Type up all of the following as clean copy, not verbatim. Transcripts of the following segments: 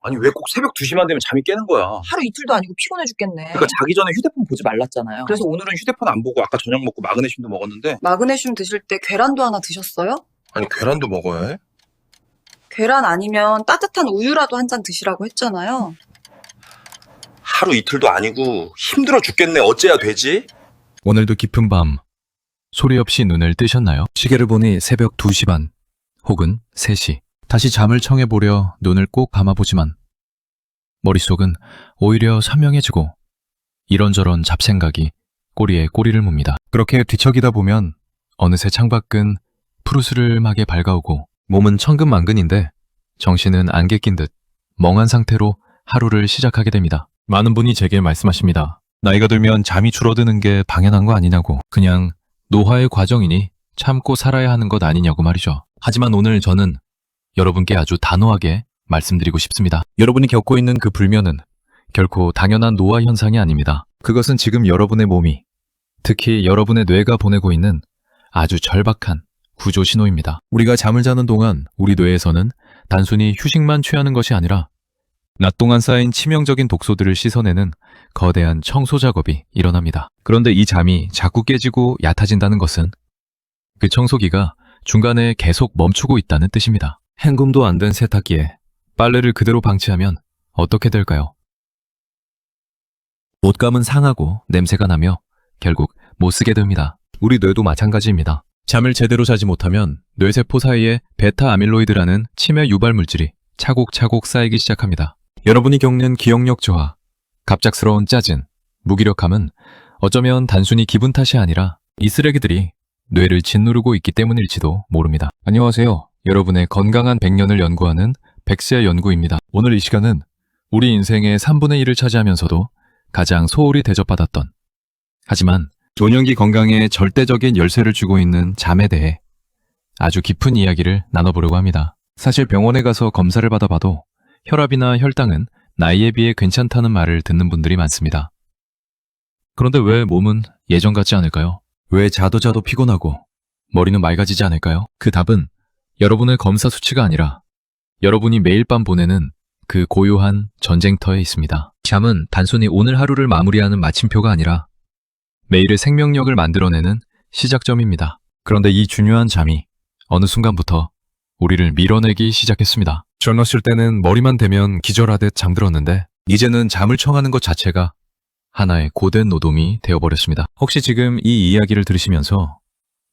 아니 왜 꼭 새벽 2시만 되면 잠이 깨는 거야? 하루 이틀도 아니고 피곤해 죽겠네. 그러니까 자기 전에 휴대폰 보지 말랐잖아요. 그래서 그래서 오늘은 휴대폰 안 보고 아까 저녁 먹고 마그네슘도 먹었는데. 마그네슘 드실 때 계란도 하나 드셨어요? 아니 계란도 먹어야 해? 계란 아니면 따뜻한 우유라도 한 잔 드시라고 했잖아요. 하루 이틀도 아니고 힘들어 죽겠네. 어째야 되지? 오늘도 깊은 밤 소리 없이 눈을 뜨셨나요? 시계를 보니 새벽 2시 반 혹은 3시. 다시 잠을 청해보려 눈을 꼭 감아보지만 머릿속은 오히려 선명해지고 이런저런 잡생각이 꼬리에 꼬리를 뭅니다. 그렇게 뒤척이다 보면 어느새 창밖은 푸르스름하게 밝아오고 몸은 천근만근인데 정신은 안개 낀 듯 멍한 상태로 하루를 시작하게 됩니다. 많은 분이 제게 말씀하십니다. 나이가 들면 잠이 줄어드는 게 당연한 거 아니냐고. 그냥 노화의 과정이니 참고 살아야 하는 것 아니냐고 말이죠. 하지만 오늘 저는 여러분께 아주 단호하게 말씀드리고 싶습니다. 여러분이 겪고 있는 그 불면은 결코 당연한 노화 현상이 아닙니다. 그것은 지금 여러분의 몸이, 특히 여러분의 뇌가 보내고 있는 아주 절박한 구조 신호입니다. 우리가 잠을 자는 동안 우리 뇌에서는 단순히 휴식만 취하는 것이 아니라 낮 동안 쌓인 치명적인 독소들을 씻어내는 거대한 청소 작업이 일어납니다. 그런데 이 잠이 자꾸 깨지고 얕아진다는 것은 그 청소기가 중간에 계속 멈추고 있다는 뜻입니다. 헹굼도 안 된 세탁기에 빨래를 그대로 방치하면 어떻게 될까요? 옷감은 상하고 냄새가 나며 결국 못 쓰게 됩니다. 우리 뇌도 마찬가지입니다. 잠을 제대로 자지 못하면 뇌세포 사이에 베타 아밀로이드라는 치매 유발 물질이 차곡차곡 쌓이기 시작합니다. 여러분이 겪는 기억력 저하, 갑작스러운 짜증, 무기력함은 어쩌면 단순히 기분 탓이 아니라 이 쓰레기들이 뇌를 짓누르고 있기 때문일지도 모릅니다. 안녕하세요. 여러분의 건강한 100년을 연구하는 백세 연구입니다. 오늘 이 시간은 우리 인생의 3분의 1을 차지하면서도 가장 소홀히 대접받았던, 하지만 노년기 건강에 절대적인 열쇠를 쥐고 있는 잠에 대해 아주 깊은 이야기를 나눠보려고 합니다. 사실 병원에 가서 검사를 받아봐도 혈압이나 혈당은 나이에 비해 괜찮다는 말을 듣는 분들이 많습니다. 그런데 왜 몸은 예전 같지 않을까요? 왜 자도 피곤하고 머리는 맑아지지 않을까요? 그 답은 여러분의 검사 수치가 아니라 여러분이 매일 밤 보내는 그 고요한 전쟁터에 있습니다. 잠은 단순히 오늘 하루를 마무리하는 마침표가 아니라 매일의 생명력을 만들어내는 시작점입니다. 그런데 이 중요한 잠이 어느 순간부터 우리를 밀어내기 시작했습니다. 젊었을 때는 머리만 대면 기절하듯 잠들었는데 이제는 잠을 청하는 것 자체가 하나의 고된 노동이 되어버렸습니다. 혹시 지금 이 이야기를 들으시면서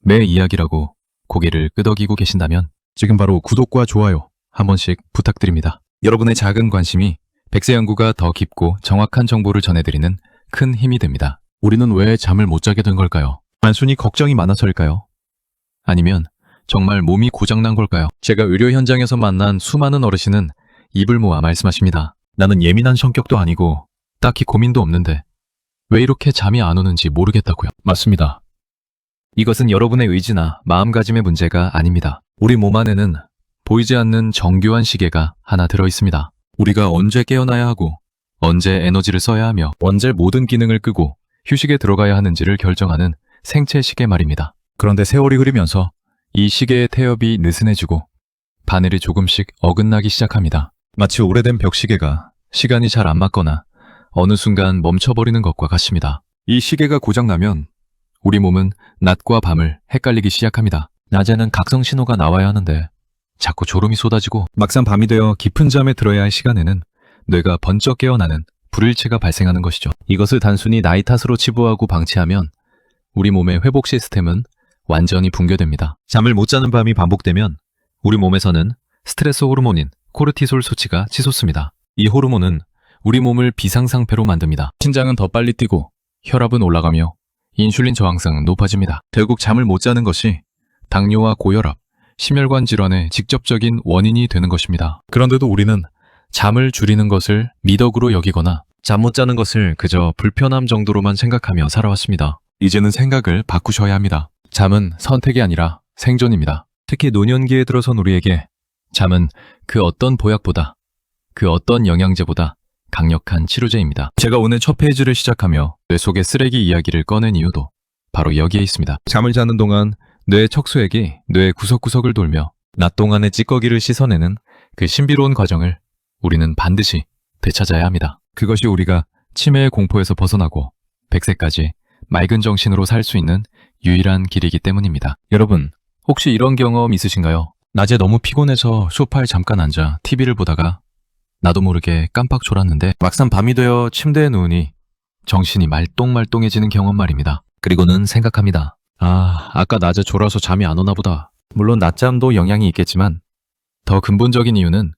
매 이야기라고 고개를 끄덕이고 계신다면 지금 바로 구독과 좋아요 한 번씩 부탁드립니다. 여러분의 작은 관심이 백세연구가 더 깊고 정확한 정보를 전해드리는 큰 힘이 됩니다. 우리는 왜 잠을 못 자게 된 걸까요? 단순히 걱정이 많아서일까요? 아니면 정말 몸이 고장난 걸까요? 제가 의료 현장에서 만난 수많은 어르신은 입을 모아 말씀하십니다. 나는 예민한 성격도 아니고 딱히 고민도 없는데 왜 이렇게 잠이 안 오는지 모르겠다고요. 맞습니다. 이것은 여러분의 의지나 마음가짐의 문제가 아닙니다. 우리 몸 안에는 보이지 않는 정교한 시계가 하나 들어있습니다. 우리가 언제 깨어나야 하고 언제 에너지를 써야 하며 언제 모든 기능을 끄고 휴식에 들어가야 하는지를 결정하는 생체 시계 말입니다. 그런데 세월이 흐르면서 이 시계의 태엽이 느슨해지고 바늘이 조금씩 어긋나기 시작합니다. 마치 오래된 벽시계가 시간이 잘 안 맞거나 어느 순간 멈춰버리는 것과 같습니다. 이 시계가 고장나면 우리 몸은 낮과 밤을 헷갈리기 시작합니다. 낮에는 각성 신호가 나와야 하는데 자꾸 졸음이 쏟아지고 막상 밤이 되어 깊은 잠에 들어야 할 시간에는 뇌가 번쩍 깨어나는 불일치가 발생하는 것이죠. 이것을 단순히 나이 탓으로 치부하고 방치하면 우리 몸의 회복 시스템은 완전히 붕괴됩니다. 잠을 못 자는 밤이 반복되면 우리 몸에서는 스트레스 호르몬인 코르티솔 수치가 치솟습니다. 이 호르몬은 우리 몸을 비상상태로 만듭니다. 심장은 더 빨리 뛰고 혈압은 올라가며 인슐린 저항성은 높아집니다. 결국 잠을 못 자는 것이 당뇨와 고혈압, 심혈관 질환의 직접적인 원인이 되는 것입니다. 그런데도 우리는 잠을 줄이는 것을 미덕으로 여기거나 잠 못 자는 것을 그저 불편함 정도로만 생각하며 살아왔습니다. 이제는 생각을 바꾸셔야 합니다. 잠은 선택이 아니라 생존입니다. 특히 노년기에 들어선 우리에게 잠은 그 어떤 보약보다, 그 어떤 영양제보다 강력한 치료제입니다. 제가 오늘 첫 페이지를 시작하며 뇌 속의 쓰레기 이야기를 꺼낸 이유도 바로 여기에 있습니다. 잠을 자는 동안 뇌의 척수액이 뇌 구석구석을 돌며 낮 동안의 찌꺼기를 씻어내는 그 신비로운 과정을 우리는 반드시 되찾아야 합니다. 그것이 우리가 치매의 공포에서 벗어나고 100세까지 맑은 정신으로 살 수 있는 유일한 길이기 때문입니다. 여러분, 혹시 이런 경험 있으신가요? 낮에 너무 피곤해서 소파에 잠깐 앉아 TV를 보다가 나도 모르게 깜빡 졸았는데 막상 밤이 되어 침대에 누우니 정신이 말똥말똥해지는 경험 말입니다. 그리고는 생각합니다. 아까 낮에 졸아서 잠이 안 오나 보다. 물론 낮잠도 영향이 있겠지만 더 근본적인 이유는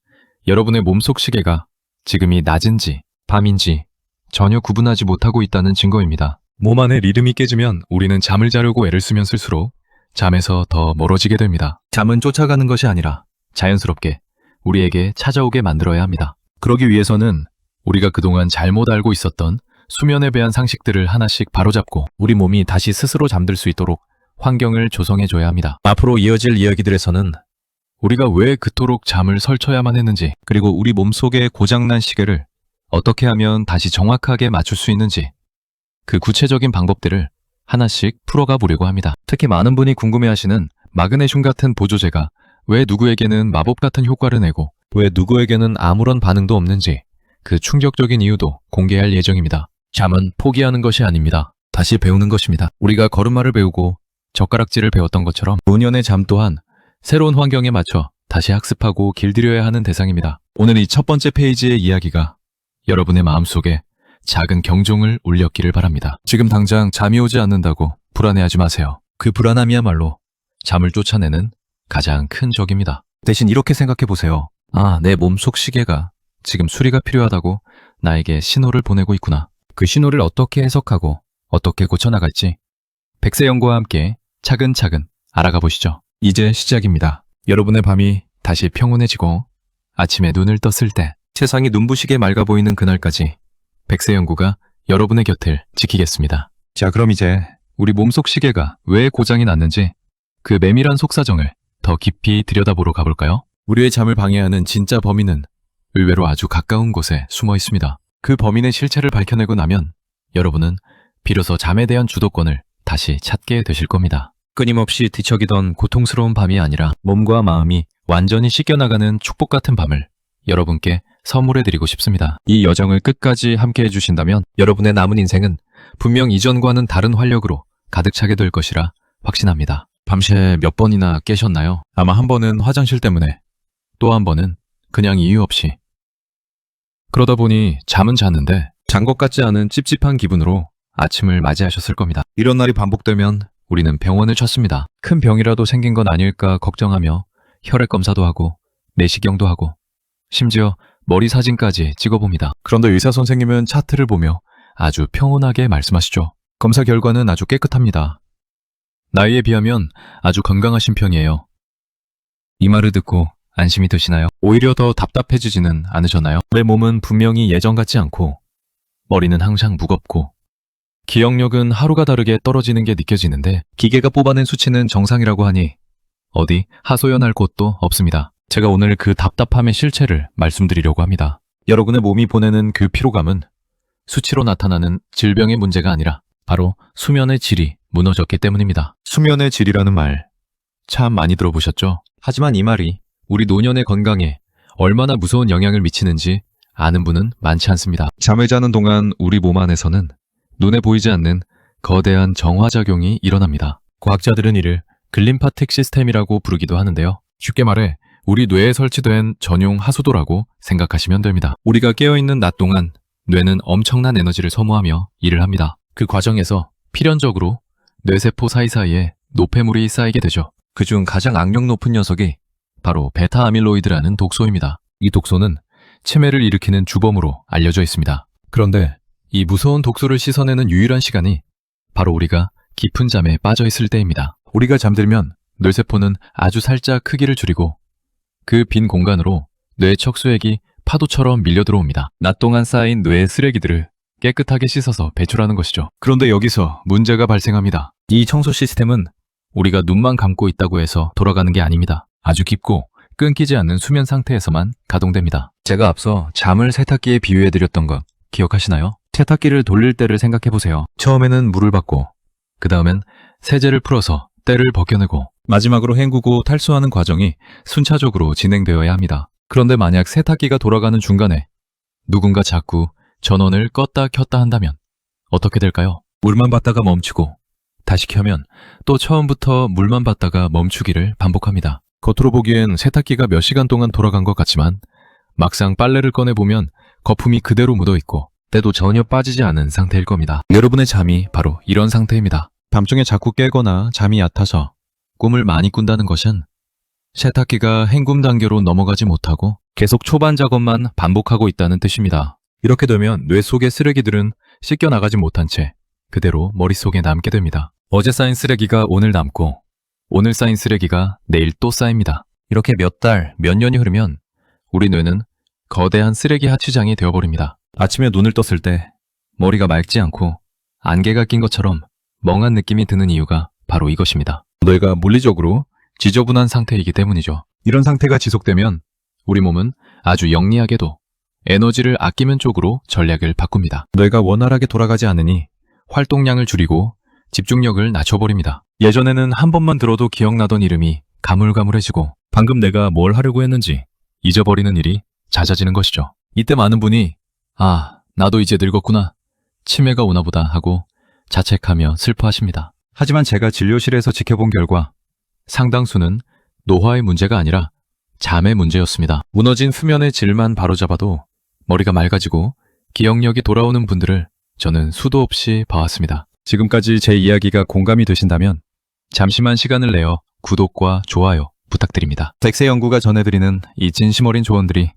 여러분의 몸속 시계가 지금이 낮인지 밤인지 전혀 구분하지 못하고 있다는 증거입니다. 몸 안의 리듬이 깨지면 우리는 잠을 자려고 애를 쓰면 쓸수록 잠에서 더 멀어지게 됩니다. 잠은 쫓아가는 것이 아니라 자연스럽게 우리에게 찾아오게 만들어야 합니다. 그러기 위해서는 우리가 그동안 잘못 알고 있었던 수면에 대한 상식들을 하나씩 바로잡고 우리 몸이 다시 스스로 잠들 수 있도록 환경을 조성해줘야 합니다. 앞으로 이어질 이야기들에서는 우리가 왜 그토록 잠을 설쳐야만 했는지, 그리고 우리 몸속의 고장난 시계를 어떻게 하면 다시 정확하게 맞출 수 있는지, 그 구체적인 방법들을 하나씩 풀어가 보려고 합니다. 특히 많은 분이 궁금해하시는 마그네슘 같은 보조제가 왜 누구에게는 마법 같은 효과를 내고 왜 누구에게는 아무런 반응도 없는지, 그 충격적인 이유도 공개할 예정입니다. 잠은 포기하는 것이 아닙니다. 다시 배우는 것입니다. 우리가 걸음마를 배우고 젓가락질을 배웠던 것처럼 노년의 잠 또한 새로운 환경에 맞춰 다시 학습하고 길들여야 하는 대상입니다. 오늘 이 첫 번째 페이지의 이야기가 여러분의 마음속에 작은 경종을 울렸기를 바랍니다. 지금 당장 잠이 오지 않는다고 불안해하지 마세요. 그 불안함이야말로 잠을 쫓아내는 가장 큰 적입니다. 대신 이렇게 생각해 보세요. 내 몸속 시계가 지금 수리가 필요하다고 나에게 신호를 보내고 있구나. 그 신호를 어떻게 해석하고 어떻게 고쳐나갈지 백세영과 함께 차근차근 알아가 보시죠. 이제 시작입니다. 여러분의 밤이 다시 평온해지고 아침에 눈을 떴을 때 세상이 눈부시게 맑아 보이는 그날까지 백세연구가 여러분의 곁을 지키겠습니다. 자, 그럼 이제 우리 몸속 시계가 왜 고장이 났는지 그 메밀한 속사정을 더 깊이 들여다보러 가볼까요? 우리의 잠을 방해하는 진짜 범인은 의외로 아주 가까운 곳에 숨어 있습니다. 그 범인의 실체를 밝혀내고 나면 여러분은 비로소 잠에 대한 주도권을 다시 찾게 되실 겁니다. 끊임없이 뒤척이던 고통스러운 밤이 아니라 몸과 마음이 완전히 씻겨나가는 축복 같은 밤을 여러분께 선물해드리고 싶습니다. 이 여정을 끝까지 함께 해주신다면 여러분의 남은 인생은 분명 이전과는 다른 활력으로 가득 차게 될 것이라 확신합니다. 밤새 몇 번이나 깨셨나요? 아마 한 번은 화장실 때문에, 또 한 번은 그냥 이유 없이. 그러다 보니 잠은 잤는데 잔 것 같지 않은 찝찝한 기분으로 아침을 맞이하셨을 겁니다. 이런 날이 반복되면 우리는 병원을 찾습니다. 큰 병이라도 생긴 건 아닐까 걱정하며 혈액 검사도 하고 내시경도 하고 심지어 머리 사진까지 찍어봅니다. 그런데 의사 선생님은 차트를 보며 아주 평온하게 말씀하시죠. 검사 결과는 아주 깨끗합니다. 나이에 비하면 아주 건강하신 편이에요. 이 말을 듣고 안심이 드시나요? 오히려 더 답답해지지는 않으셨나요? 내 몸은 분명히 예전 같지 않고 머리는 항상 무겁고 기억력은 하루가 다르게 떨어지는 게 느껴지는데 기계가 뽑아낸 수치는 정상이라고 하니 어디 하소연할 곳도 없습니다. 제가 오늘 그 답답함의 실체를 말씀드리려고 합니다. 여러분의 몸이 보내는 그 피로감은 수치로 나타나는 질병의 문제가 아니라 바로 수면의 질이 무너졌기 때문입니다. 수면의 질이라는 말 참 많이 들어보셨죠? 하지만 이 말이 우리 노년의 건강에 얼마나 무서운 영향을 미치는지 아는 분은 많지 않습니다. 잠을 자는 동안 우리 몸 안에서는 눈에 보이지 않는 거대한 정화작용이 일어납니다. 과학자들은 이를 글림파틱 시스템이라고 부르기도 하는데요. 쉽게 말해 우리 뇌에 설치된 전용 하수도라고 생각하시면 됩니다. 우리가 깨어있는 낮 동안 뇌는 엄청난 에너지를 소모하며 일을 합니다. 그 과정에서 필연적으로 뇌세포 사이사이에 노폐물이 쌓이게 되죠. 그중 가장 악력 높은 녀석이 바로 베타 아밀로이드라는 독소입니다. 이 독소는 치매를 일으키는 주범으로 알려져 있습니다. 그런데 이 무서운 독소를 씻어내는 유일한 시간이 바로 우리가 깊은 잠에 빠져 있을 때입니다. 우리가 잠들면 뇌세포는 아주 살짝 크기를 줄이고 그 빈 공간으로 뇌 척수액이 파도처럼 밀려 들어옵니다. 낮 동안 쌓인 뇌의 쓰레기들을 깨끗하게 씻어서 배출하는 것이죠. 그런데 여기서 문제가 발생합니다. 이 청소 시스템은 우리가 눈만 감고 있다고 해서 돌아가는 게 아닙니다. 아주 깊고 끊기지 않는 수면 상태에서만 가동됩니다. 제가 앞서 잠을 세탁기에 비유해드렸던 것 기억하시나요? 세탁기를 돌릴 때를 생각해보세요. 처음에는 물을 받고 그 다음엔 세제를 풀어서 때를 벗겨내고 마지막으로 헹구고 탈수하는 과정이 순차적으로 진행되어야 합니다. 그런데 만약 세탁기가 돌아가는 중간에 누군가 자꾸 전원을 껐다 켰다 한다면 어떻게 될까요? 물만 받다가 멈추고 다시 켜면 또 처음부터 물만 받다가 멈추기를 반복합니다. 겉으로 보기엔 세탁기가 몇 시간 동안 돌아간 것 같지만 막상 빨래를 꺼내보면 거품이 그대로 묻어있고 때도 전혀 빠지지 않은 상태일 겁니다. 여러분의 잠이 바로 이런 상태입니다. 밤중에 자꾸 깨거나 잠이 얕아서 꿈을 많이 꾼다는 것은 세탁기가 헹굼 단계로 넘어가지 못하고 계속 초반 작업만 반복하고 있다는 뜻입니다. 이렇게 되면 뇌 속의 쓰레기들은 씻겨나가지 못한 채 그대로 머릿속에 남게 됩니다. 어제 쌓인 쓰레기가 오늘 남고 오늘 쌓인 쓰레기가 내일 또 쌓입니다. 이렇게 몇 달, 몇 년이 흐르면 우리 뇌는 거대한 쓰레기 하취장이 되어버립니다. 아침에 눈을 떴을 때 머리가 맑지 않고 안개가 낀 것처럼 멍한 느낌이 드는 이유가 바로 이것입니다. 뇌가 물리적으로 지저분한 상태이기 때문이죠. 이런 상태가 지속되면 우리 몸은 아주 영리하게도 에너지를 아끼는 쪽으로 전략을 바꿉니다. 뇌가 원활하게 돌아가지 않으니 활동량을 줄이고 집중력을 낮춰버립니다. 예전에는 한 번만 들어도 기억나던 이름이 가물가물해지고 방금 내가 뭘 하려고 했는지 잊어버리는 일이 잦아지는 것이죠. 이때 많은 분이 나도 이제 늙었구나. 치매가 오나 보다 하고 자책하며 슬퍼하십니다. 하지만 제가 진료실에서 지켜본 결과 상당수는 노화의 문제가 아니라 잠의 문제였습니다. 무너진 수면의 질만 바로잡아도 머리가 맑아지고 기억력이 돌아오는 분들을 저는 수도 없이 봐왔습니다. 지금까지 제 이야기가 공감이 되신다면 잠시만 시간을 내어 구독과 좋아요 부탁드립니다. 섹스 연구가 전해드리는 이 진심 어린 조언들이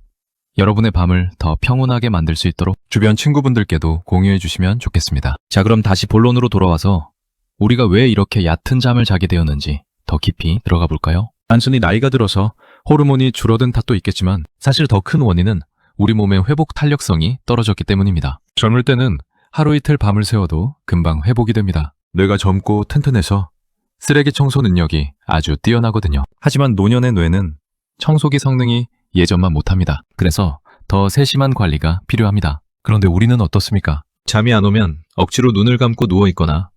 여러분의 밤을 더 평온하게 만들 수 있도록 주변 친구분들께도 공유해 주시면 좋겠습니다. 자, 그럼 다시 본론으로 돌아와서 우리가 왜 이렇게 얕은 잠을 자게 되었는지 더 깊이 들어가 볼까요? 단순히 나이가 들어서 호르몬이 줄어든 탓도 있겠지만 사실 더 큰 원인은 우리 몸의 회복 탄력성이 떨어졌기 때문입니다. 젊을 때는 하루 이틀 밤을 새워도 금방 회복이 됩니다. 뇌가 젊고 튼튼해서 쓰레기 청소 능력이 아주 뛰어나거든요. 하지만 노년의 뇌는 청소기 성능이 예전만 못합니다. 그래서 더 세심한 관리가 필요합니다. 그런데 우리는 어떻습니까? 잠이 안 오면 억지로 눈을 감고 누워있거나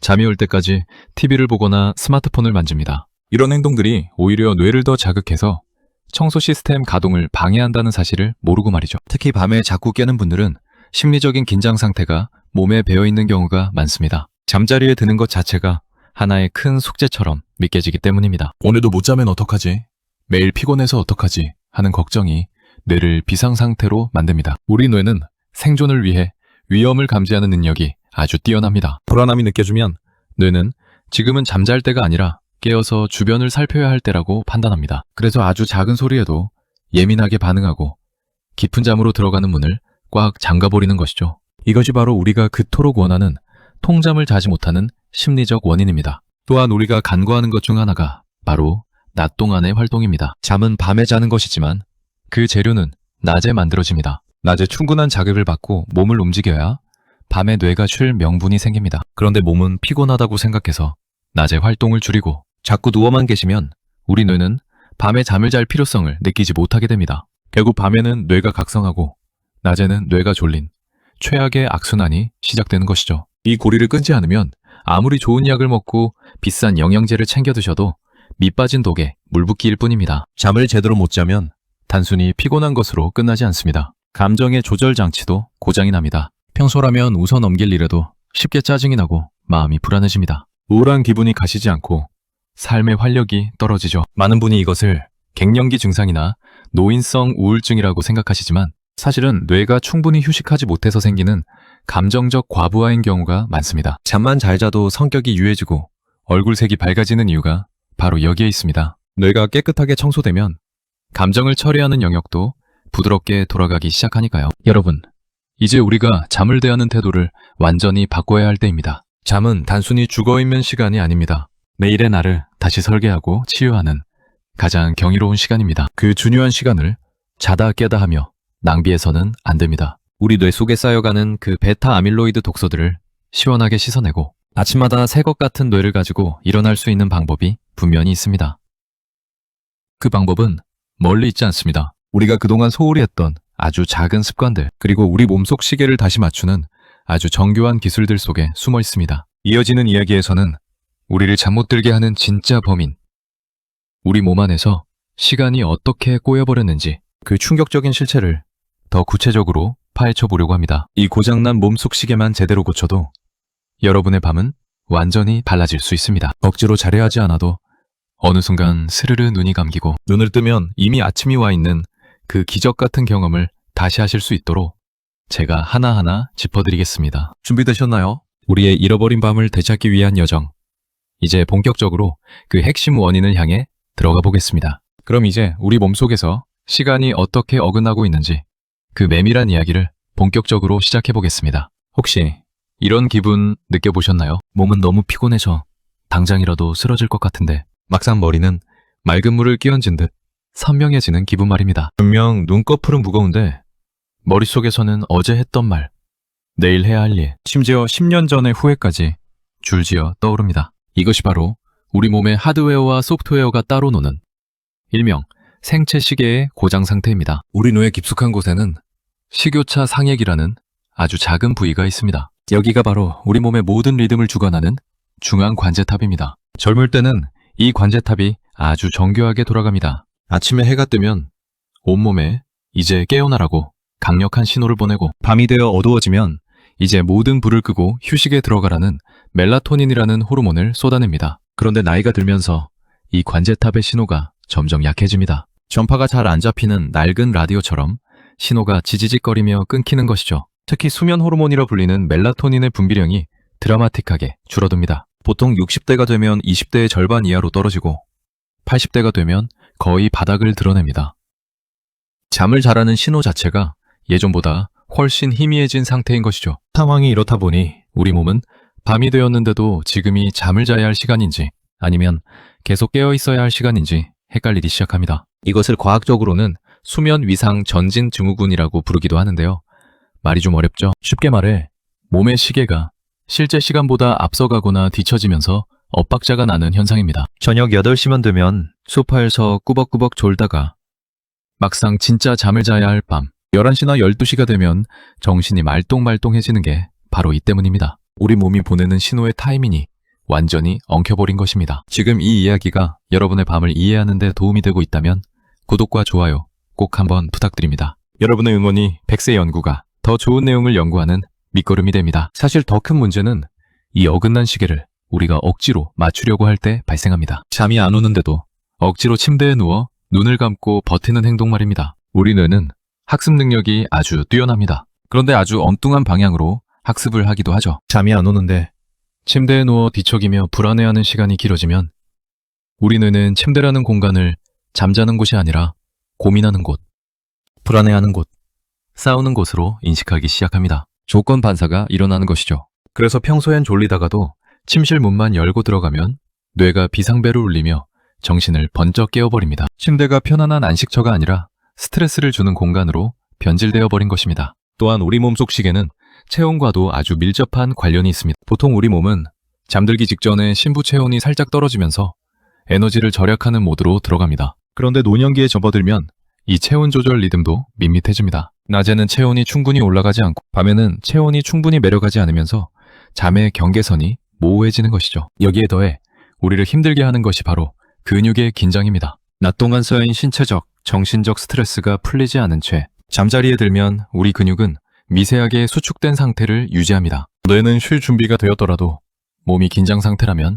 잠이 올 때까지 TV를 보거나 스마트폰을 만집니다. 이런 행동들이 오히려 뇌를 더 자극해서 청소 시스템 가동을 방해한다는 사실을 모르고 말이죠. 특히 밤에 자꾸 깨는 분들은 심리적인 긴장 상태가 몸에 배어있는 경우가 많습니다. 잠자리에 드는 것 자체가 하나의 큰 숙제처럼 믿겨지기 때문입니다. 오늘도 못 자면 어떡하지? 매일 피곤해서 어떡하지? 하는 걱정이 뇌를 비상상태로 만듭니다. 우리 뇌는 생존을 위해 위험을 감지하는 능력이 아주 뛰어납니다. 불안함이 느껴지면 뇌는 지금은 잠잘 때가 아니라 깨어서 주변을 살펴야 할 때라고 판단합니다. 그래서 아주 작은 소리에도 예민하게 반응하고 깊은 잠으로 들어가는 문을 꽉 잠가버리는 것이죠. 이것이 바로 우리가 그토록 원하는 통잠을 자지 못하는 심리적 원인입니다. 또한 우리가 간과하는 것 중 하나가 바로 낮 동안의 활동입니다. 잠은 밤에 자는 것이지만 그 재료는 낮에 만들어집니다. 낮에 충분한 자극을 받고 몸을 움직여야 밤에 뇌가 쉴 명분이 생깁니다. 그런데 몸은 피곤하다고 생각해서 낮에 활동을 줄이고 자꾸 누워만 계시면 우리 뇌는 밤에 잠을 잘 필요성을 느끼지 못하게 됩니다. 결국 밤에는 뇌가 각성하고 낮에는 뇌가 졸린 최악의 악순환이 시작되는 것이죠. 이 고리를 끊지 않으면 아무리 좋은 약을 먹고 비싼 영양제를 챙겨 드셔도 밑 빠진 독에 물 붓기일 뿐입니다. 잠을 제대로 못 자면 단순히 피곤한 것으로 끝나지 않습니다. 감정의 조절 장치도 고장이 납니다. 평소라면 웃어 넘길 일에도 쉽게 짜증이 나고 마음이 불안해집니다. 우울한 기분이 가시지 않고 삶의 활력이 떨어지죠. 많은 분이 이것을 갱년기 증상이나 노인성 우울증이라고 생각하시지만 사실은 뇌가 충분히 휴식하지 못해서 생기는 감정적 과부하인 경우가 많습니다. 잠만 잘 자도 성격이 유해지고 얼굴색이 밝아지는 이유가 바로 여기에 있습니다. 뇌가 깨끗하게 청소되면 감정을 처리하는 영역도 부드럽게 돌아가기 시작하니까요. 여러분, 이제 우리가 잠을 대하는 태도를 완전히 바꿔야 할 때입니다. 잠은 단순히 죽어있는 시간이 아닙니다. 매일의 나를 다시 설계하고 치유하는 가장 경이로운 시간입니다. 그 중요한 시간을 자다 깨다 하며 낭비해서는 안 됩니다. 우리 뇌 속에 쌓여가는 그 베타 아밀로이드 독소들을 시원하게 씻어내고 아침마다 새 것 같은 뇌를 가지고 일어날 수 있는 방법이 분명히 있습니다. 그 방법은 멀리 있지 않습니다. 우리가 그동안 소홀히 했던 아주 작은 습관들, 그리고 우리 몸속 시계를 다시 맞추는 아주 정교한 기술들 속에 숨어 있습니다. 이어지는 이야기에서는 우리를 잠 못 들게 하는 진짜 범인, 우리 몸 안에서 시간이 어떻게 꼬여버렸는지 그 충격적인 실체를 더 구체적으로 파헤쳐 보려고 합니다. 이 고장난 몸속 시계만 제대로 고쳐도 여러분의 밤은 완전히 달라질 수 있습니다. 억지로 자려 하지 않아도 어느 순간 스르르 눈이 감기고 눈을 뜨면 이미 아침이 와 있는 그 기적 같은 경험을 다시 하실 수 있도록 제가 하나하나 짚어드리겠습니다. 준비되셨나요? 우리의 잃어버린 밤을 되찾기 위한 여정. 이제 본격적으로 그 핵심 원인을 향해 들어가 보겠습니다. 그럼 이제 우리 몸속에서 시간이 어떻게 어긋나고 있는지 그 메밀한 이야기를 본격적으로 시작해 보겠습니다. 혹시 이런 기분 느껴보셨나요? 몸은 너무 피곤해서 당장이라도 쓰러질 것 같은데 막상 머리는 맑은 물을 끼얹은 듯 선명해지는 기분 말입니다. 분명 눈꺼풀은 무거운데 머릿속에서는 어제 했던 말, 내일 해야 할 일, 심지어 10년 전의 후회까지 줄지어 떠오릅니다. 이것이 바로 우리 몸의 하드웨어와 소프트웨어가 따로 노는 일명 생체 시계의 고장 상태입니다. 우리 뇌의 깊숙한 곳에는 식요차 상액이라는 아주 작은 부위가 있습니다. 여기가 바로 우리 몸의 모든 리듬을 주관하는 중앙 관제탑입니다. 젊을 때는 이 관제탑이 아주 정교하게 돌아갑니다. 아침에 해가 뜨면 온몸에 이제 깨어나라고 강력한 신호를 보내고, 밤이 되어 어두워지면 이제 모든 불을 끄고 휴식에 들어가라는 멜라토닌이라는 호르몬을 쏟아냅니다. 그런데 나이가 들면서 이 관제탑의 신호가 점점 약해집니다. 전파가 잘 안 잡히는 낡은 라디오처럼 신호가 지지직거리며 끊기는 것이죠. 특히 수면 호르몬이라 불리는 멜라토닌의 분비량이 드라마틱하게 줄어듭니다. 보통 60대가 되면 20대의 절반 이하로 떨어지고 80대가 되면 거의 바닥을 드러냅니다. 잠을 자라는 신호 자체가 예전보다 훨씬 희미해진 상태인 것이죠. 상황이 이렇다 보니 우리 몸은 밤이 되었는데도 지금이 잠을 자야 할 시간인지 아니면 계속 깨어 있어야 할 시간인지 헷갈리기 시작합니다. 이것을 과학적으로는 수면 위상 전진 증후군이라고 부르기도 하는데요. 말이 좀 어렵죠? 쉽게 말해 몸의 시계가 실제 시간보다 앞서가거나 뒤처지면서 엇박자가 나는 현상입니다. 저녁 8시만 되면 소파에서 꾸벅꾸벅 졸다가 막상 진짜 잠을 자야 할 밤 11시나 12시가 되면 정신이 말똥말똥해지는 게 바로 이 때문입니다. 우리 몸이 보내는 신호의 타이밍이 완전히 엉켜버린 것입니다. 지금 이 이야기가 여러분의 밤을 이해하는 데 도움이 되고 있다면 구독과 좋아요 꼭 한번 부탁드립니다. 여러분의 응원이 100세 연구가 더 좋은 내용을 연구하는 밑거름이 됩니다. 사실 더 큰 문제는 이 어긋난 시계를 우리가 억지로 맞추려고 할 때 발생합니다. 잠이 안 오는데도 억지로 침대에 누워 눈을 감고 버티는 행동 말입니다. 우리 뇌는 학습 능력이 아주 뛰어납니다. 그런데 아주 엉뚱한 방향으로 학습을 하기도 하죠. 잠이 안 오는데 침대에 누워 뒤척이며 불안해하는 시간이 길어지면 우리 뇌는 침대라는 공간을 잠자는 곳이 아니라 고민하는 곳, 불안해하는 곳, 싸우는 곳으로 인식하기 시작합니다. 조건 반사가 일어나는 것이죠. 그래서 평소엔 졸리다가도 침실 문만 열고 들어가면 뇌가 비상벨을 울리며 정신을 번쩍 깨워버립니다. 침대가 편안한 안식처가 아니라 스트레스를 주는 공간으로 변질되어 버린 것입니다. 또한 우리 몸속 시계는 체온과도 아주 밀접한 관련이 있습니다. 보통 우리 몸은 잠들기 직전에 신부 체온이 살짝 떨어지면서 에너지를 절약하는 모드로 들어갑니다. 그런데 노년기에 접어들면 이 체온 조절 리듬도 밋밋해집니다. 낮에는 체온이 충분히 올라가지 않고 밤에는 체온이 충분히 내려가지 않으면서 잠의 경계선이 모호해지는 것이죠. 여기에 더해 우리를 힘들게 하는 것이 바로 근육의 긴장입니다. 낮 동안 쌓인 신체적, 정신적 스트레스가 풀리지 않은 채 잠자리에 들면 우리 근육은 미세하게 수축된 상태를 유지합니다. 뇌는 쉴 준비가 되었더라도 몸이 긴장 상태라면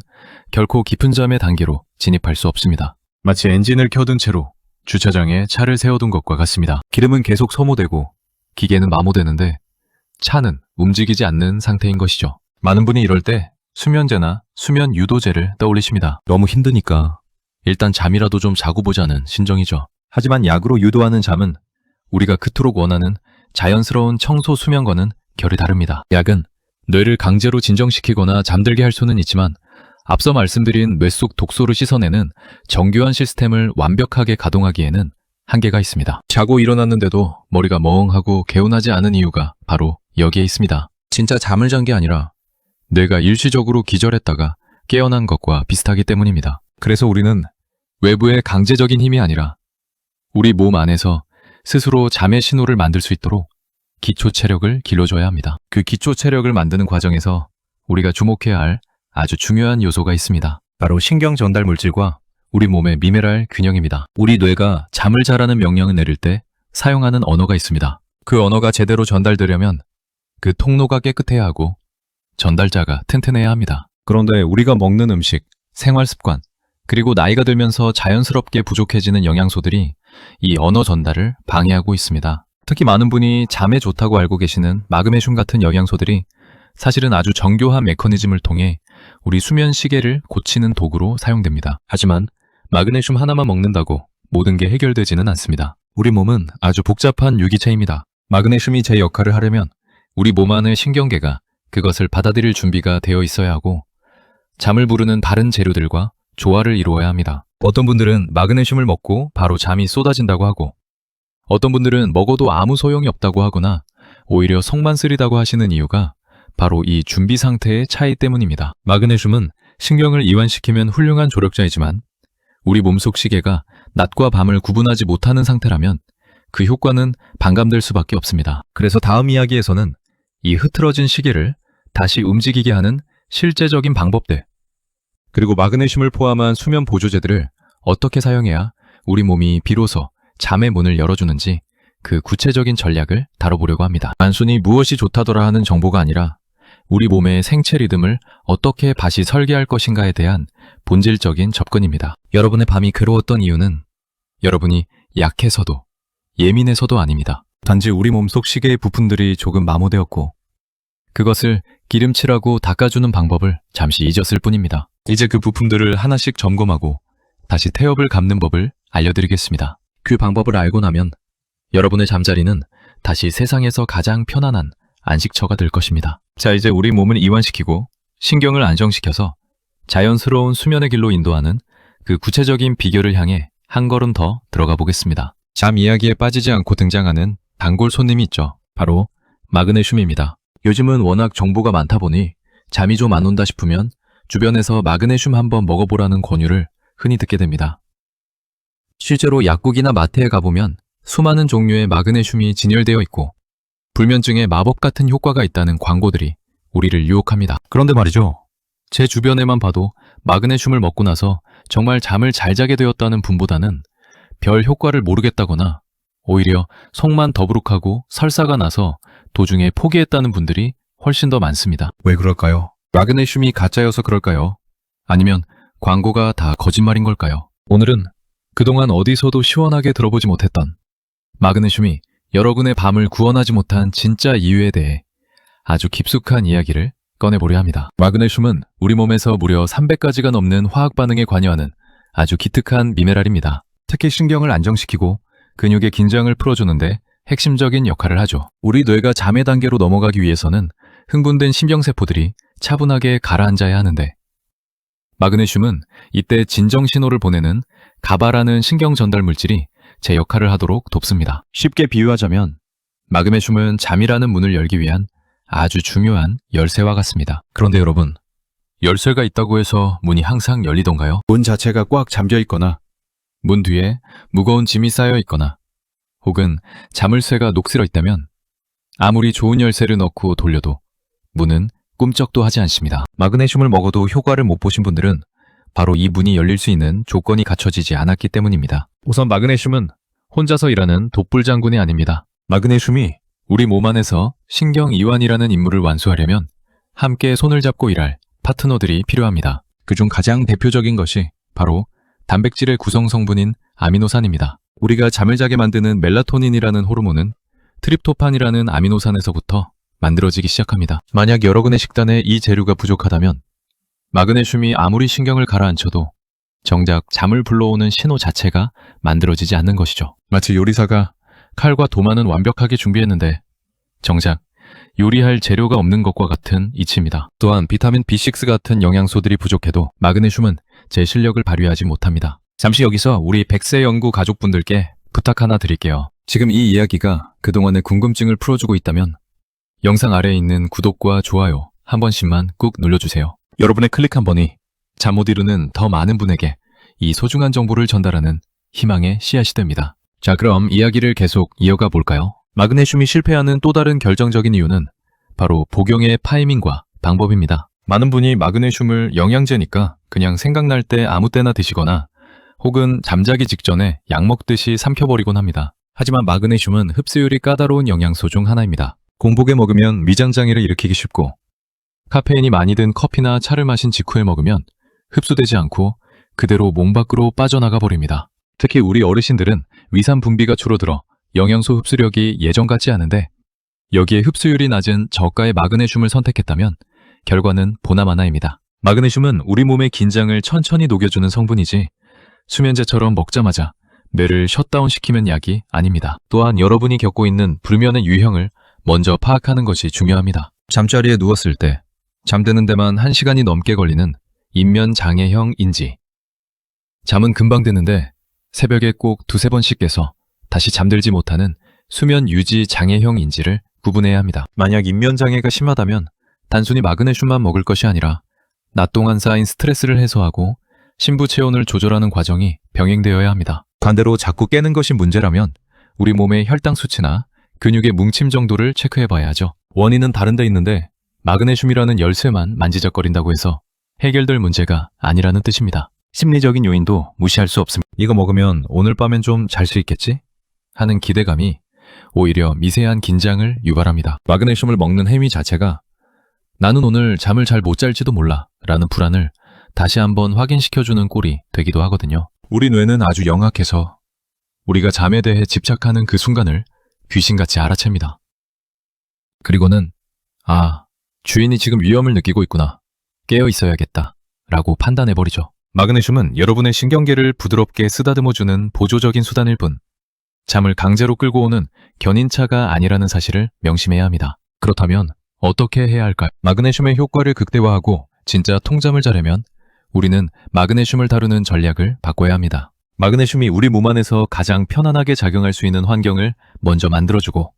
결코 깊은 잠의 단계로 진입할 수 없습니다. 마치 엔진을 켜둔 채로 주차장에 차를 세워둔 것과 같습니다. 기름은 계속 소모되고 기계는 마모되는데 차는 움직이지 않는 상태인 것이죠. 많은 분이 이럴 때 수면제나 수면 유도제를 떠올리십니다. 너무 힘드니까 일단 잠이라도 좀 자고 보자는 심정이죠. 하지만 약으로 유도하는 잠은 우리가 그토록 원하는 자연스러운 청소 수면과는 결이 다릅니다. 약은 뇌를 강제로 진정시키거나 잠들게 할 수는 있지만 앞서 말씀드린 뇌 속 독소를 씻어내는 정교한 시스템을 완벽하게 가동하기에는 한계가 있습니다. 자고 일어났는데도 머리가 멍하고 개운하지 않은 이유가 바로 여기에 있습니다. 진짜 잠을 잔 게 아니라 뇌가 일시적으로 기절했다가 깨어난 것과 비슷하기 때문입니다. 그래서 우리는 외부의 강제적인 힘이 아니라 우리 몸 안에서 스스로 잠의 신호를 만들 수 있도록 기초 체력을 길러줘야 합니다. 그 기초 체력을 만드는 과정에서 우리가 주목해야 할 아주 중요한 요소가 있습니다. 바로 신경 전달 물질과 우리 몸의 미네랄 균형입니다. 우리 뇌가 잠을 자라는 명령을 내릴 때 사용하는 언어가 있습니다. 그 언어가 제대로 전달되려면 그 통로가 깨끗해야 하고 전달자가 튼튼해야 합니다. 그런데 우리가 먹는 음식, 생활 습관, 그리고 나이가 들면서 자연스럽게 부족해지는 영양소들이 이 언어 전달을 방해하고 있습니다. 특히 많은 분이 잠에 좋다고 알고 계시는 마그네슘 같은 영양소들이 사실은 아주 정교한 메커니즘을 통해 우리 수면 시계를 고치는 도구로 사용됩니다. 하지만 마그네슘 하나만 먹는다고 모든 게 해결되지는 않습니다. 우리 몸은 아주 복잡한 유기체입니다. 마그네슘이 제 역할을 하려면 우리 몸 안의 신경계가 그것을 받아들일 준비가 되어 있어야 하고 잠을 부르는 바른 재료들과 조화를 이루어야 합니다. 어떤 분들은 마그네슘을 먹고 바로 잠이 쏟아진다고 하고 어떤 분들은 먹어도 아무 소용이 없다고 하거나 오히려 속만 쓰리다고 하시는 이유가 바로 이 준비 상태의 차이 때문입니다. 마그네슘은 신경을 이완시키면 훌륭한 조력자이지만 우리 몸속 시계가 낮과 밤을 구분하지 못하는 상태라면 그 효과는 반감될 수밖에 없습니다. 그래서 다음 이야기에서는 이 흐트러진 시계를 다시 움직이게 하는 실제적인 방법들, 그리고 마그네슘을 포함한 수면 보조제들을 어떻게 사용해야 우리 몸이 비로소 잠의 문을 열어주는지 그 구체적인 전략을 다뤄보려고 합니다. 단순히 무엇이 좋다더라 하는 정보가 아니라 우리 몸의 생체 리듬을 어떻게 다시 설계할 것인가에 대한 본질적인 접근입니다. 여러분의 밤이 괴로웠던 이유는 여러분이 약해서도 예민해서도 아닙니다. 단지 우리 몸속 시계의 부품들이 조금 마모되었고 그것을 기름칠하고 닦아주는 방법을 잠시 잊었을 뿐입니다. 이제 그 부품들을 하나씩 점검하고 다시 태엽을 감는 법을 알려드리겠습니다. 그 방법을 알고 나면 여러분의 잠자리는 다시 세상에서 가장 편안한 안식처가 될 것입니다. 자, 이제 우리 몸을 이완시키고 신경을 안정시켜서 자연스러운 수면의 길로 인도하는 그 구체적인 비결을 향해 한 걸음 더 들어가 보겠습니다. 잠 이야기에 빠지지 않고 등장하는 단골 손님이 있죠. 바로 마그네슘입니다. 요즘은 워낙 정보가 많다 보니 잠이 좀 안 온다 싶으면 주변에서 마그네슘 한번 먹어보라는 권유를 흔히 듣게 됩니다. 실제로 약국이나 마트에 가보면 수많은 종류의 마그네슘이 진열되어 있고 불면증에 마법 같은 효과가 있다는 광고들이 우리를 유혹합니다. 그런데 말이죠. 제 주변에만 봐도 마그네슘을 먹고 나서 정말 잠을 잘 자게 되었다는 분보다는 별 효과를 모르겠다거나 오히려 속만 더부룩하고 설사가 나서 도중에 포기했다는 분들이 훨씬 더 많습니다. 왜 그럴까요? 마그네슘이 가짜여서 그럴까요? 아니면 광고가 다 거짓말인 걸까요? 오늘은 그동안 어디서도 시원하게 들어보지 못했던 마그네슘이 여러분의 밤을 구원하지 못한 진짜 이유에 대해 아주 깊숙한 이야기를 꺼내보려 합니다. 마그네슘은 우리 몸에서 무려 300가지가 넘는 화학 반응에 관여하는 아주 기특한 미네랄입니다. 특히 신경을 안정시키고 근육의 긴장을 풀어주는데 핵심적인 역할을 하죠. 우리 뇌가 잠의 단계로 넘어가기 위해서는 흥분된 신경세포들이 차분하게 가라앉아야 하는데 마그네슘은 이때 진정 신호를 보내는 가바라는 신경 전달 물질이 제 역할을 하도록 돕습니다. 쉽게 비유하자면 마그네슘은 잠이라는 문을 열기 위한 아주 중요한 열쇠와 같습니다. 그런데 여러분, 열쇠가 있다고 해서 문이 항상 열리던가요? 문 자체가 꽉 잠겨 있거나 문 뒤에 무거운 짐이 쌓여 있거나 혹은 자물쇠가 녹슬어 있다면 아무리 좋은 열쇠를 넣고 돌려도 문은 꿈쩍도 하지 않습니다. 마그네슘을 먹어도 효과를 못 보신 분들은 바로 이 문이 열릴 수 있는 조건이 갖춰지지 않았기 때문입니다. 우선 마그네슘은 혼자서 일하는 독불장군이 아닙니다. 마그네슘이 우리 몸 안에서 신경이완이라는 임무를 완수하려면 함께 손을 잡고 일할 파트너들이 필요합니다. 그중 가장 대표적인 것이 바로 단백질의 구성 성분인 아미노산입니다. 우리가 잠을 자게 만드는 멜라토닌이라는 호르몬은 트립토판이라는 아미노산에서부터 만들어지기 시작합니다. 만약 여러분의 식단에 이 재료가 부족하다면 마그네슘이 아무리 신경을 가라앉혀도 정작 잠을 불러오는 신호 자체가 만들어지지 않는 것이죠. 마치 요리사가 칼과 도마는 완벽하게 준비했는데 정작 요리할 재료가 없는 것과 같은 이치입니다. 또한 비타민 B6 같은 영양소들이 부족해도 마그네슘은 제 실력을 발휘하지 못합니다. 잠시 여기서 우리 100세 연구 가족분들께 부탁 하나 드릴게요. 지금 이 이야기가 그동안의 궁금증을 풀어주고 있다면 영상 아래에 있는 구독과 좋아요 한 번씩만 꾹 눌러주세요. 여러분의 클릭 한 번이 잠 못 이루는 더 많은 분에게 이 소중한 정보를 전달하는 희망의 씨앗이 됩니다. 자, 그럼 이야기를 계속 이어가 볼까요? 마그네슘이 실패하는 또 다른 결정적인 이유는 바로 복용의 타이밍과 방법입니다. 많은 분이 마그네슘을 영양제니까 그냥 생각날 때 아무 때나 드시거나 혹은 잠자기 직전에 약 먹듯이 삼켜버리곤 합니다. 하지만 마그네슘은 흡수율이 까다로운 영양소 중 하나입니다. 공복에 먹으면 위장장애를 일으키기 쉽고 카페인이 많이 든 커피나 차를 마신 직후에 먹으면 흡수되지 않고 그대로 몸 밖으로 빠져나가 버립니다. 특히 우리 어르신들은 위산 분비가 줄어들어 영양소 흡수력이 예전 같지 않은데 여기에 흡수율이 낮은 저가의 마그네슘을 선택했다면 결과는 보나마나입니다. 마그네슘은 우리 몸의 긴장을 천천히 녹여주는 성분이지 수면제처럼 먹자마자 뇌를 셧다운시키는 약이 아닙니다. 또한 여러분이 겪고 있는 불면의 유형을 먼저 파악하는 것이 중요합니다. 잠자리에 누웠을 때 잠드는 데만 1시간이 넘게 걸리는 인면장애형 인지. 잠은 금방 드는데 새벽에 꼭 2-3번씩 깨서 다시 잠들지 못하는 수면 유지 장애형 인지를 구분해야 합니다. 만약 인면장애가 심하다면 단순히 마그네슘만 먹을 것이 아니라 낮 동안 쌓인 스트레스를 해소하고 신부 체온을 조절하는 과정이 병행되어야 합니다. 반대로 자꾸 깨는 것이 문제라면 우리 몸의 혈당 수치나 근육의 뭉침 정도를 체크해봐야 하죠. 원인은 다른 데 있는데 마그네슘이라는 열쇠만 만지작거린다고 해서 해결될 문제가 아니라는 뜻입니다. 심리적인 요인도 무시할 수 없습니다. 이거 먹으면 오늘 밤엔 좀 잘 수 있겠지? 하는 기대감이 오히려 미세한 긴장을 유발합니다. 마그네슘을 먹는 행위 자체가 나는 오늘 잠을 잘 못 잘지도 몰라 라는 불안을 다시 한번 확인시켜주는 꼴이 되기도 하거든요. 우리 뇌는 아주 영악해서 우리가 잠에 대해 집착하는 그 순간을 귀신같이 알아챕니다. 그리고는 주인이 지금 위험을 느끼고 있구나. 깨어 있어야겠다 라고 판단해버리죠. 마그네슘은 여러분의 신경계를 부드럽게 쓰다듬어주는 보조적인 수단일 뿐 잠을 강제로 끌고 오는 견인차가 아니라는 사실을 명심해야 합니다. 그렇다면 어떻게 해야 할까요? 마그네슘의 효과를 극대화하고 진짜 통잠을 자려면 우리는 마그네슘을 다루는 전략을 바꿔야 합니다. 마그네슘이 우리 몸 안에서 가장 편안하게 작용할 수 있는 환경을 먼저 만들어주고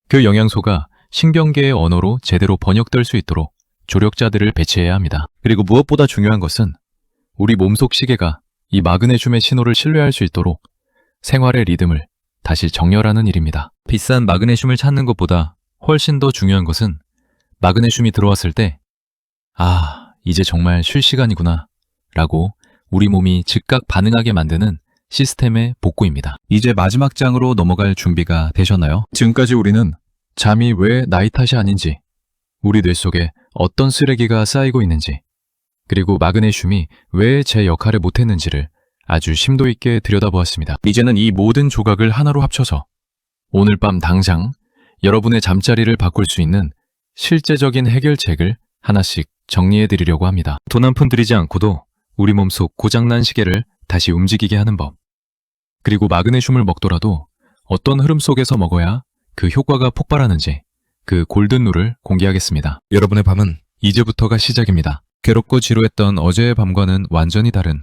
그 영양소가 신경계의 언어로 제대로 번역될 수 있도록 조력자들을 배치해야 합니다. 그리고 무엇보다 중요한 것은 우리 몸속 시계가 이 마그네슘의 신호를 신뢰할 수 있도록 생활의 리듬을 다시 정렬하는 일입니다. 비싼 마그네슘을 찾는 것보다 훨씬 더 중요한 것은 마그네슘이 들어왔을 때 이제 정말 쉴 시간이구나 라고 우리 몸이 즉각 반응하게 만드는 시스템의 복구입니다. 이제 마지막 장으로 넘어갈 준비가 되셨나요? 지금까지 우리는 잠이 왜 나이 탓이 아닌지, 우리 뇌 속에 어떤 쓰레기가 쌓이고 있는지, 그리고 마그네슘이 왜 제 역할을 못했는지를 아주 심도 있게 들여다보았습니다. 이제는 이 모든 조각을 하나로 합쳐서 오늘 밤 당장 여러분의 잠자리를 바꿀 수 있는 실제적인 해결책을 하나씩 정리해드리려고 합니다. 돈 한 푼 들이지 않고도 우리 몸속 고장난 시계를 다시 움직이게 하는 법. 그리고 마그네슘을 먹더라도 어떤 흐름 속에서 먹어야 그 효과가 폭발하는지 그 골든룰을 공개하겠습니다. 여러분의 밤은 이제부터가 시작입니다. 괴롭고 지루했던 어제의 밤과는 완전히 다른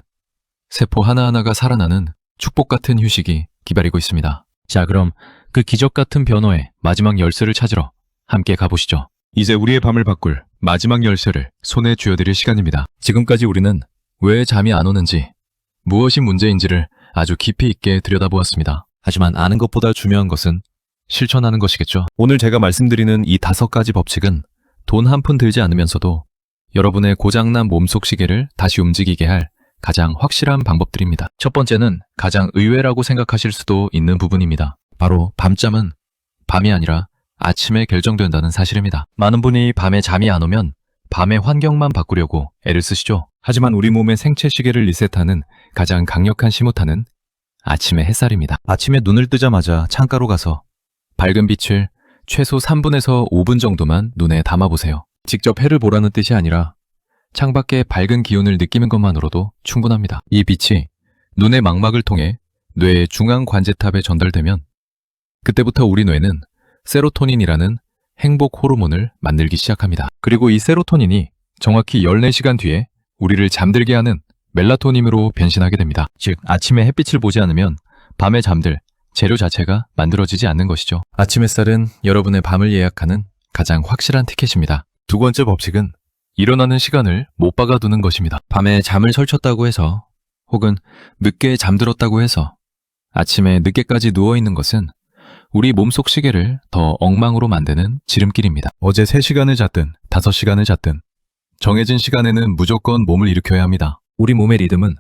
세포 하나하나가 살아나는 축복 같은 휴식이 기다리고 있습니다. 자, 그럼 그 기적 같은 변화의 마지막 열쇠를 찾으러 함께 가보시죠. 이제 우리의 밤을 바꿀 마지막 열쇠를 손에 쥐어드릴 시간입니다. 지금까지 우리는 왜 잠이 안 오는지, 무엇이 문제인지를 아주 깊이 있게 들여다보았습니다. 하지만 아는 것보다 중요한 것은 실천하는 것이겠죠. 오늘 제가 말씀드리는 이 5가지 법칙은 돈 한 푼 들지 않으면서도 여러분의 고장난 몸속 시계를 다시 움직이게 할 가장 확실한 방법들입니다. 첫 번째는 가장 의외라고 생각하실 수도 있는 부분입니다. 바로 밤잠은 밤이 아니라 아침에 결정된다는 사실입니다. 많은 분이 밤에 잠이 안 오면 밤의 환경만 바꾸려고 애를 쓰시죠. 하지만 우리 몸의 생체 시계를 리셋하는 가장 강력한 시모타는 아침의 햇살입니다. 아침에 눈을 뜨자마자 창가로 가서 밝은 빛을 최소 3분에서 5분 정도만 눈에 담아보세요. 직접 해를 보라는 뜻이 아니라 창밖의 밝은 기운을 느끼는 것만으로도 충분합니다. 이 빛이 눈의 망막을 통해 뇌의 중앙 관제탑에 전달되면 그때부터 우리 뇌는 세로토닌이라는 행복 호르몬을 만들기 시작합니다. 그리고 이 세로토닌이 정확히 14시간 뒤에 우리를 잠들게 하는 멜라토닌으로 변신하게 됩니다. 즉, 아침에 햇빛을 보지 않으면 밤에 잠들 재료 자체가 만들어지지 않는 것이죠. 아침 햇살은 여러분의 밤을 예약하는 가장 확실한 티켓입니다. 두 번째 법칙은 일어나는 시간을 못 박아두는 것입니다. 밤에 잠을 설쳤다고 해서 혹은 늦게 잠들었다고 해서 아침에 늦게까지 누워있는 것은 우리 몸속 시계를 더 엉망으로 만드는 지름길입니다. 어제 3시간을 잤든 5시간을 잤든 정해진 시간에는 무조건 몸을 일으켜야 합니다. 우리 몸의 리듬은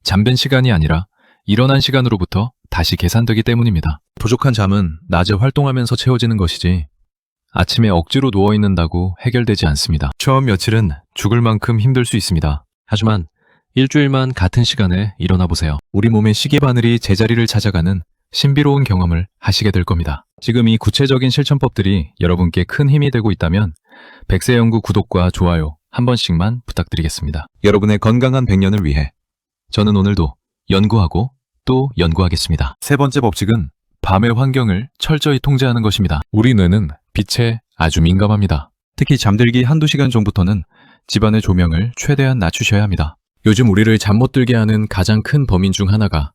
잠든 시간이 아니라 일어난 시간으로부터 다시 계산되기 때문입니다. 부족한 잠은 낮에 활동하면서 채워지는 것이지 아침에 억지로 누워있는다고 해결되지 않습니다. 처음 며칠은 죽을 만큼 힘들 수 있습니다. 하지만 일주일만 같은 시간에 일어나 보세요. 우리 몸의 시계바늘이 제자리를 찾아가는 신비로운 경험을 하시게 될 겁니다. 지금 이 구체적인 실천법들이 여러분께 큰 힘이 되고 있다면 백세연구 구독과 좋아요 한 번씩만 부탁드리겠습니다. 여러분의 건강한 100년을 위해 저는 오늘도 연구하고 또 연구하겠습니다. 세 번째 법칙은 밤의 환경을 철저히 통제하는 것입니다. 우리 뇌는 빛에 아주 민감합니다. 특히 잠들기 한두 시간 전부터는 집안의 조명을 최대한 낮추셔야 합니다. 요즘 우리를 잠 못 들게 하는 가장 큰 범인 중 하나가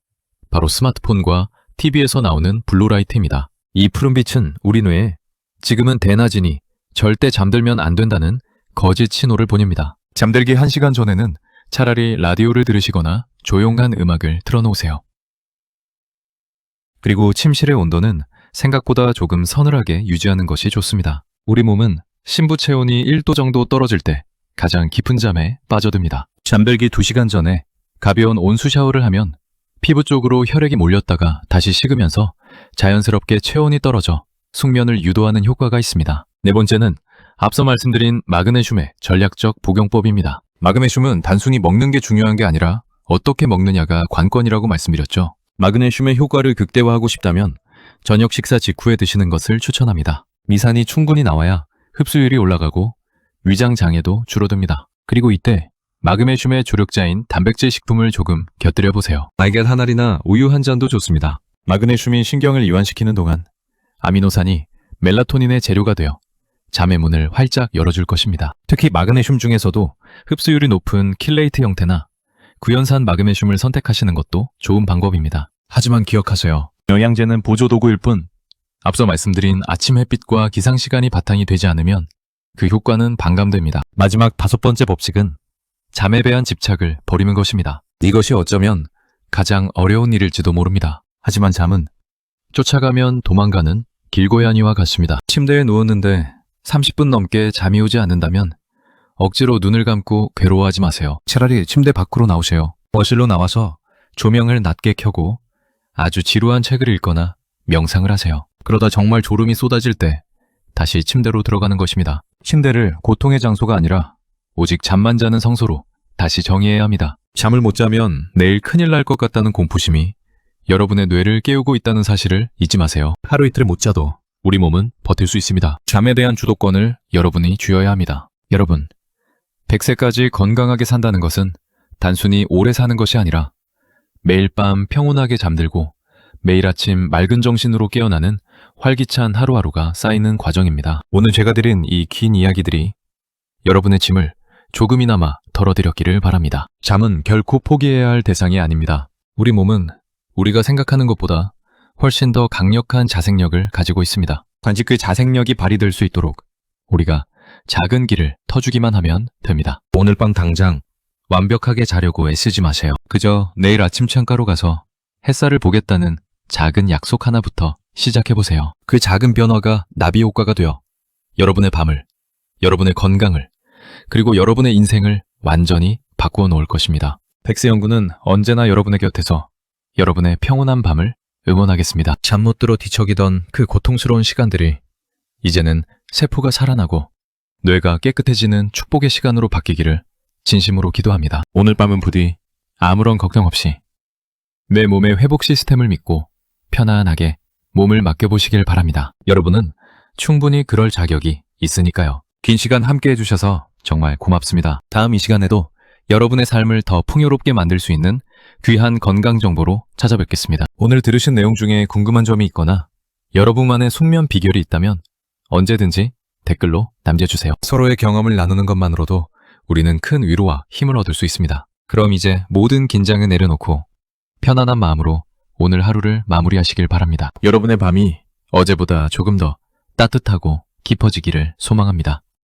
바로 스마트폰과 TV에서 나오는 블루라이트입니다. 이 푸른빛은 우리 뇌에 지금은 대낮이니 절대 잠들면 안 된다는 거짓 신호를 보냅니다. 잠들기 1시간 전에는 차라리 라디오를 들으시거나 조용한 음악을 틀어놓으세요. 그리고 침실의 온도는 생각보다 조금 서늘하게 유지하는 것이 좋습니다. 우리 몸은 심부 체온이 1도 정도 떨어질 때 가장 깊은 잠에 빠져듭니다. 잠들기 2시간 전에 가벼운 온수 샤워를 하면 피부 쪽으로 혈액이 몰렸다가 다시 식으면서 자연스럽게 체온이 떨어져 숙면을 유도하는 효과가 있습니다. 네 번째는 앞서 말씀드린 마그네슘의 전략적 복용법입니다. 마그네슘은 단순히 먹는 게 중요한 게 아니라 어떻게 먹느냐가 관건이라고 말씀드렸죠. 마그네슘의 효과를 극대화하고 싶다면 저녁 식사 직후에 드시는 것을 추천합니다. 미산이 충분히 나와야 흡수율이 올라가고 위장 장애도 줄어듭니다. 그리고 이때 마그네슘의 조력자인 단백질 식품을 조금 곁들여 보세요. 달걀 한 알이나 우유 한 잔도 좋습니다. 마그네슘이 신경을 이완시키는 동안 아미노산이 멜라토닌의 재료가 되어 잠의 문을 활짝 열어줄 것입니다. 특히 마그네슘 중에서도 흡수율이 높은 킬레이트 형태나 구연산 마그네슘을 선택하시는 것도 좋은 방법입니다. 하지만 기억하세요. 영양제는 보조 도구일 뿐 앞서 말씀드린 아침 햇빛과 기상시간이 바탕이 되지 않으면 그 효과는 반감됩니다. 마지막 5번째 법칙은 잠에 대한 집착을 버리는 것입니다. 이것이 어쩌면 가장 어려운 일일지도 모릅니다. 하지만 잠은 쫓아가면 도망가는 길고양이와 같습니다. 침대에 누웠는데 30분 넘게 잠이 오지 않는다면 억지로 눈을 감고 괴로워하지 마세요. 차라리 침대 밖으로 나오세요. 거실로 나와서 조명을 낮게 켜고 아주 지루한 책을 읽거나 명상을 하세요. 그러다 정말 졸음이 쏟아질 때 다시 침대로 들어가는 것입니다. 침대를 고통의 장소가 아니라 오직 잠만 자는 성소로 다시 정의해야 합니다. 잠을 못 자면 내일 큰일 날 것 같다는 공포심이 여러분의 뇌를 깨우고 있다는 사실을 잊지 마세요. 하루 이틀 못 자도 우리 몸은 버틸 수 있습니다. 잠에 대한 주도권을 여러분이 쥐어야 합니다. 여러분, 100세까지 건강하게 산다는 것은 단순히 오래 사는 것이 아니라 매일 밤 평온하게 잠들고 매일 아침 맑은 정신으로 깨어나는 활기찬 하루하루가 쌓이는 과정입니다. 오늘 제가 드린 이 긴 이야기들이 여러분의 짐을 조금이나마 덜어드렸기를 바랍니다. 잠은 결코 포기해야 할 대상이 아닙니다. 우리 몸은 우리가 생각하는 것보다 훨씬 더 강력한 자생력을 가지고 있습니다. 단지 그 자생력이 발휘될 수 있도록 우리가 작은 길을 터주기만 하면 됩니다. 오늘 밤 당장 완벽하게 자려고 애쓰지 마세요. 그저 내일 아침 창가로 가서 햇살을 보겠다는 작은 약속 하나부터 시작해보세요. 그 작은 변화가 나비 효과가 되어 여러분의 밤을, 여러분의 건강을, 그리고 여러분의 인생을 완전히 바꾸어 놓을 것입니다. 백세연구는 언제나 여러분의 곁에서 여러분의 평온한 밤을 응원하겠습니다. 잠 못 들어 뒤척이던 그 고통스러운 시간들이 이제는 세포가 살아나고 뇌가 깨끗해지는 축복의 시간으로 바뀌기를 진심으로 기도합니다. 오늘 밤은 부디 아무런 걱정 없이 내 몸의 회복 시스템을 믿고 편안하게 몸을 맡겨보시길 바랍니다. 여러분은 충분히 그럴 자격이 있으니까요. 긴 시간 함께 해주셔서 정말 고맙습니다. 다음 이 시간에도 여러분의 삶을 더 풍요롭게 만들 수 있는 귀한 건강 정보로 찾아뵙겠습니다. 오늘 들으신 내용 중에 궁금한 점이 있거나 여러분만의 숙면 비결이 있다면 언제든지 댓글로 남겨주세요. 서로의 경험을 나누는 것만으로도 우리는 큰 위로와 힘을 얻을 수 있습니다. 그럼 이제 모든 긴장을 내려놓고 편안한 마음으로 오늘 하루를 마무리하시길 바랍니다. 여러분의 밤이 어제보다 조금 더 따뜻하고 깊어지기를 소망합니다.